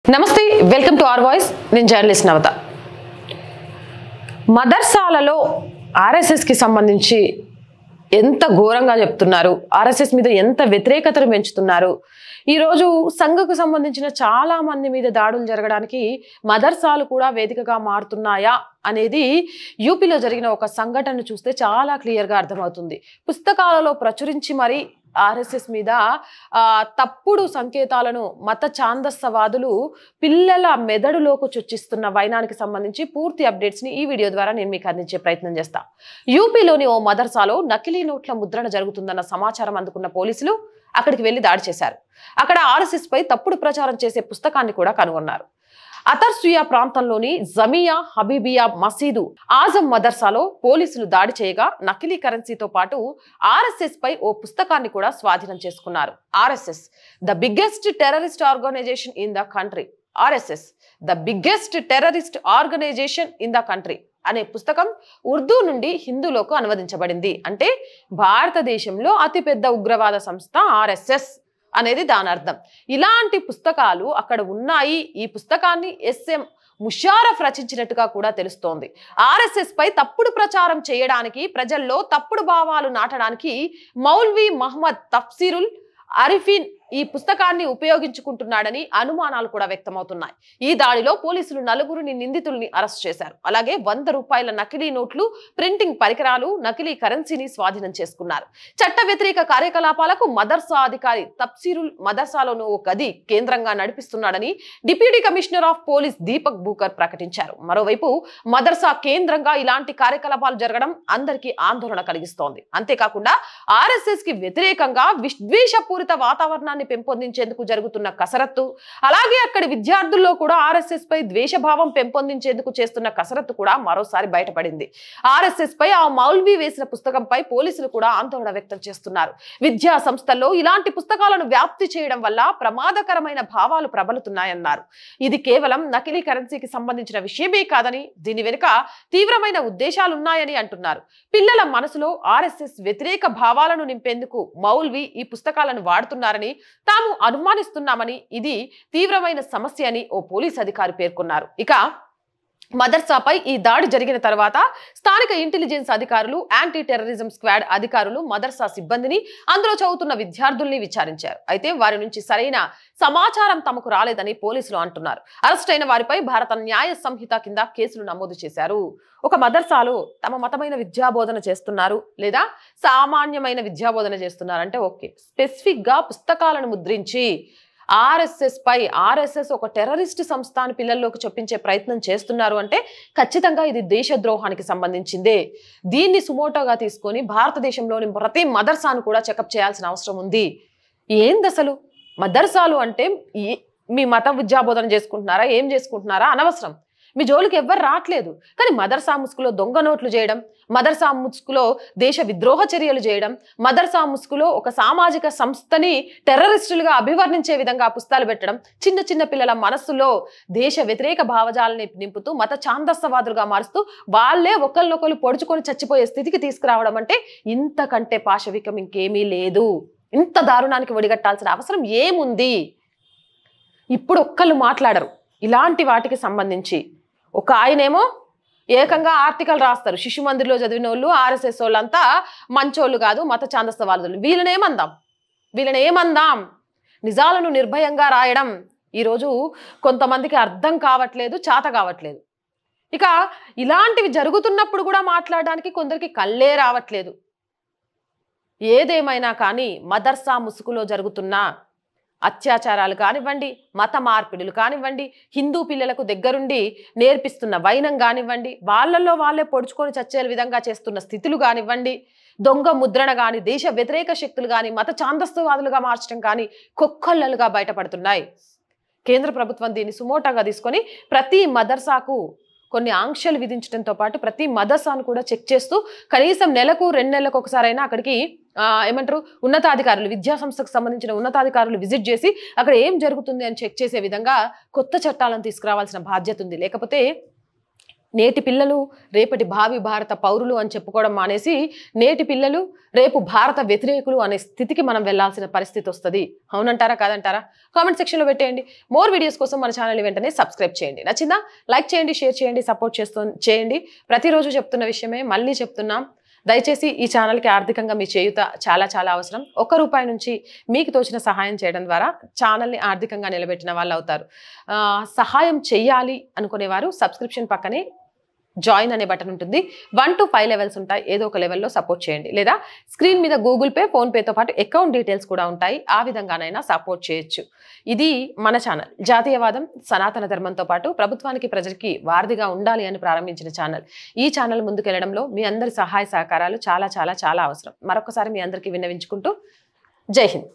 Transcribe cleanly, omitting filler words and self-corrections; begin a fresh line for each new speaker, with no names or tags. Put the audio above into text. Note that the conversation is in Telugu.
నమస్తే వెల్కమ్ టు అవర్ వాయిస్ నేను జర్నలిస్ట్ నవత మదర్సాలలో ఆర్ఎస్ఎస్ కి సంబంధించి ఎంత ఘోరంగా చెప్తున్నారు ఆర్ఎస్ఎస్ మీద ఎంత వ్యతిరేకతను పెంచుతున్నారు ఈ రోజు సంఘకు సంబంధించిన చాలా మంది మీద దాడులు జరగడానికి మదర్సాలు కూడా వేదికగా మారుతున్నాయా అనేది యూపీలో జరిగిన ఒక సంఘటనను చూస్తే చాలా క్లియర్ గా అర్థమవుతుంది పుస్తకాలలో ప్రచురించి మరి ఆర్ఎస్ఎస్ మీద తప్పుడు సంకేతాలను మత ఛాందస్సవాదులు పిల్లల మెదడులోకి చొచ్చిస్తున్న వైనానికి సంబంధించి పూర్తి అప్డేట్స్ ని ఈ వీడియో ద్వారా నేను మీకు అందించే ప్రయత్నం చేస్తా యూపీలోని ఓ మదర్సాలో నకిలీ నోట్ల ముద్రణ జరుగుతుందన్న సమాచారం అందుకున్న పోలీసులు అక్కడికి వెళ్లి దాడి చేశారు అక్కడ ఆర్ఎస్ఎస్ పై తప్పుడు ప్రచారం చేసే పుస్తకాన్ని కూడా కనుగొన్నారు అతర్సుయా ప్రాంతంలోని జమియా హబీబియా మసీదు ఆజం మదర్సాలో పోలీసులు దాడి చేయగా నకిలీ కరెన్సీతో పాటు ఆర్ఎస్ఎస్ పై ఓ పుస్తకాన్ని కూడా స్వాధీనం చేసుకున్నారు RSS the biggest terrorist organization in the country RSS the biggest terrorist organization in the country అనే పుస్తకం ఉర్దూ నుండి హిందీలోకి అనువదించబడింది అంటే భారతదేశంలో అతిపెద్ద ఉగ్రవాద సంస్థ ఆర్ఎస్ఎస్ అనేది దాని అర్థం ఇలాంటి పుస్తకాలు అక్కడ ఉన్నాయి ఈ పుస్తకాన్ని ఎస్ఎం ముషారఫ్ రచించినట్టుగా కూడా తెలుస్తోంది ఆర్ఎస్ఎస్ పై తప్పుడు ప్రచారం చేయడానికి ప్రజల్లో తప్పుడు భావాలు నాటడానికి మౌల్వీ మహమ్మద్ తఫ్సీరుల్ అరిఫిన్ ఈ పుస్తకాన్ని ఉపయోగించుకుంటున్నాడని అనుమానాలు కూడా వ్యక్తమవుతున్నాయి ఈ దాడిలో పోలీసులు నలుగురిని నిందితుల్ని అరెస్ట్ చేశారు అలాగే 100 రూపాయల నకిలీ నోట్లు ప్రింటింగ్ పరికరాలు నకిలీ కరెన్సీని స్వాధీనం చేసుకున్నారు చట్ట వ్యతిరేక కార్యకలాపాలకు మదర్సా అధికారి తఫ్సీరుల్ మదర్సాలోను ఓ గది కేంద్రంగా నడిపిస్తున్నాడని deputy commissioner of police Deepak Bookar ప్రకటించారు మరోవైపు మదర్సా కేంద్రంగా ఇలాంటి కార్యకలాపాలు జరగడం అందరికీ ఆందోళన కలిగిస్తోంది అంతేకాకుండా ఆర్ఎస్ఎస్ కి వ్యతిరేకంగా విద్వేషపూరిత వాతావరణాన్ని పెంపొందించేందుకు జరుగుతున్న కసరత్తు అలాగే అక్కడి విద్యార్థుల్లో కూడా ఆర్ఎస్ఎస్ పై ద్వేషభావం పెంపొందించేందుకు చేస్తున్న కసరత్తు కూడా మరోసారి బయటపడింది ఆర్ఎస్ఎస్ పై ఆ మౌల్వీ వేసిన పుస్తకంపై పోలీసులు కూడా ఆందోళన వ్యక్తం చేస్తున్నారు విద్యా సంస్థల్లో ఇలాంటి పుస్తకాలను వ్యాప్తి చేయడం వల్ల ప్రమాదకరమైన భావాలు ప్రబలుతున్నాయన్నారు ఇది కేవలం నకిలీ కరెన్సీకి సంబంధించిన విషయమే కాదని దీని వెనుక తీవ్రమైన ఉద్దేశాలున్నాయని అంటున్నారు పిల్లల మనసులో ఆర్ఎస్ఎస్ వ్యతిరేక భావాలను నింపేందుకు మౌల్వీ ఈ పుస్తకాలను వాడుతున్నారని తాము అనుమానిస్తున్నామని ఇది తీవ్రమైన సమస్య అని ఓ పోలీస్ అధికారి పేర్కొన్నారు ఇక మదర్సాపై ఈ దాడి జరిగిన తర్వాత స్థానిక ఇంటెలిజెన్స్ అధికారులు యాంటీ టెర్రరిజం స్క్వాడ్ అధికారులు మదర్సా సిబ్బందిని అందులో చదువుతున్న విద్యార్థుల్ని విచారించారు అయితే వారి నుంచి సరైన సమాచారం తమకు రాలేదని పోలీసులు అంటున్నారు అరెస్ట్ అయిన వారిపై భారత న్యాయ సంహిత కింద కేసులు నమోదు చేశారు ఒక మదర్సాలో తమ మతమైన విద్యాబోధన చేస్తున్నారు లేదా సామాన్యమైన విద్యాబోధన చేస్తున్నారంటే ఓకే స్పెసిఫిక్ గా పుస్తకాలను ముద్రించి ఆర్ఎస్ఎస్ ఒక టెర్రరిస్ట్ సంస్థ అని పిల్లల్లోకి చొప్పించే ప్రయత్నం చేస్తున్నారు అంటే ఖచ్చితంగా ఇది దేశద్రోహానికి సంబంధించిందే దీన్ని సుమోటోగా తీసుకొని భారతదేశంలోని ప్రతి మదర్సాను కూడా చెకప్ చేయాల్సిన అవసరం ఉంది ఏంది అసలు మదర్సాలు అంటే మీ మత విద్యాబోధన చేసుకుంటున్నారా ఏం చేసుకుంటున్నారా అనవసరం మీ జోలికి ఎవ్వరు రావట్లేదు కానీ మదర్సా ముసుగులో దొంగ నోట్లు చేయడం మదర్సా ముసుగులో దేశ విద్రోహ చర్యలు చేయడం మదర్సా ముసుగులో ఒక సామాజిక సంస్థని టెర్రరిస్టులుగా అభివర్ణించే విధంగా పుస్తకాలు పెట్టడం చిన్న చిన్న పిల్లల మనస్సులో దేశ వ్యతిరేక భావజాలని నింపుతూ మత ఛాందస్సవాదులుగా మారుస్తూ వాళ్ళే ఒకరినొకరు పొడుచుకొని చచ్చిపోయే స్థితికి తీసుకురావడం అంటే ఇంతకంటే పాశవికం ఇంకేమీ లేదు ఇంత దారుణానికి ఒడిగట్టాల్సిన అవసరం ఏముంది ఇప్పుడు ఒక్కళ్ళు మాట్లాడరు ఇలాంటి వాటికి సంబంధించి ఒక ఆయనేమో ఏకంగా ఆర్టికల్ రాస్తారు శిశు మందిర్లో చదివిన వాళ్ళు ఆర్ఎస్ఎస్ వాళ్ళంతా మంచోళ్ళు కాదు మత ఛాందస్సవాదులు వీళ్ళని ఏమందాం నిజాలను నిర్భయంగా రాయడం ఈరోజు కొంతమందికి అర్థం కావట్లేదు చేత కావట్లేదు ఇక ఇలాంటివి జరుగుతున్నప్పుడు కూడా మాట్లాడడానికి కొందరికి కళ్ళే రావట్లేదు ఏదేమైనా కానీ మదర్సా ముసుగులో జరుగుతున్న అత్యాచారాలు కానివ్వండి మత మార్పిడులు కానివ్వండి హిందూ పిల్లలకు దగ్గరుండి నేర్పిస్తున్న వైనం కానివ్వండి వాళ్ళల్లో వాళ్ళే పొడుచుకొని చచ్చే విధంగా చేస్తున్న స్థితులు కానివ్వండి దొంగ ముద్రణ కానీ దేశ వ్యతిరేక శక్తులు కానీ మత ఛాందస్సవాదులుగా మార్చడం కానీ కొక్కొల్లలుగా బయటపడుతున్నాయి కేంద్ర ప్రభుత్వం దీన్ని సుమోటాగా తీసుకొని ప్రతి మదర్సాకు కొన్ని ఆంక్షలు విధించడంతో పాటు ప్రతి మదర్సాను కూడా చెక్ చేస్తూ కనీసం నెలకు 2 నెలలకు ఒకసారైనా అక్కడికి ఏమంటారు ఉన్నతాధికారులు విద్యా సంస్థకు సంబంధించిన ఉన్నతాధికారులు విజిట్ చేసి అక్కడ ఏం జరుగుతుంది అని చెక్ చేసే విధంగా కొత్త చట్టాలను తీసుకురావాల్సిన బాధ్యత ఉంది లేకపోతే నేటి పిల్లలు రేపటి భావి భారత పౌరులు అని చెప్పుకోవడం మానేసి నేటి పిల్లలు రేపు భారత వ్యతిరేకులు అనే స్థితికి మనం వెళ్లాల్సిన పరిస్థితి వస్తుంది. అవునంటారా కాదంటారా? కామెంట్ సెక్షన్లో పెట్టేయండి. మోర్ వీడియోస్ కోసం మన ఛానల్ వెంటనే సబ్స్క్రైబ్ చేయండి. నచ్చిందా? లైక్ చేయండి, షేర్ చేయండి, సపోర్ట్ చేయండి. ప్రతిరోజు చెప్తున్న విషయమే మళ్ళీ చెప్తున్నాం. దయచేసి ఈ ఛానల్కి ఆర్థికంగా మీ చేయూత చాలా చాలా అవసరం. ₹1 నుంచి మీకు తోచిన సహాయం చేయడం ద్వారా ఛానల్ని ఆర్థికంగా నిలబెట్టిన వాళ్ళు అవుతారు. సహాయం చెయ్యాలి అనుకునేవారు సబ్స్క్రిప్షన్ పక్కనే జాయిన్ అనే బటన్ ఉంటుంది. 1 to 5 లెవెల్స్ ఉంటాయి. ఏదో ఒక లెవెల్లో సపోర్ట్ చేయండి. లేదా స్క్రీన్ మీద గూగుల్ పే, ఫోన్ పేతో పాటు అకౌంట్ డీటెయిల్స్ కూడా ఉంటాయి. ఆ విధంగానైనా సపోర్ట్ చేయొచ్చు. ఇది మన ఛానల్. జాతీయవాదం, సనాతన ధర్మంతో పాటు ప్రభుత్వానికి ప్రజలకి వారధిగా ఉండాలి అని ప్రారంభించిన ఛానల్. ఈ ఛానల్ ముందుకెళ్లడంలో మీ అందరి సహాయ సహకారాలు చాలా చాలా చాలా అవసరం. మరొకసారి మీ అందరికీ విన్నవించుకుంటూ జై హింద్.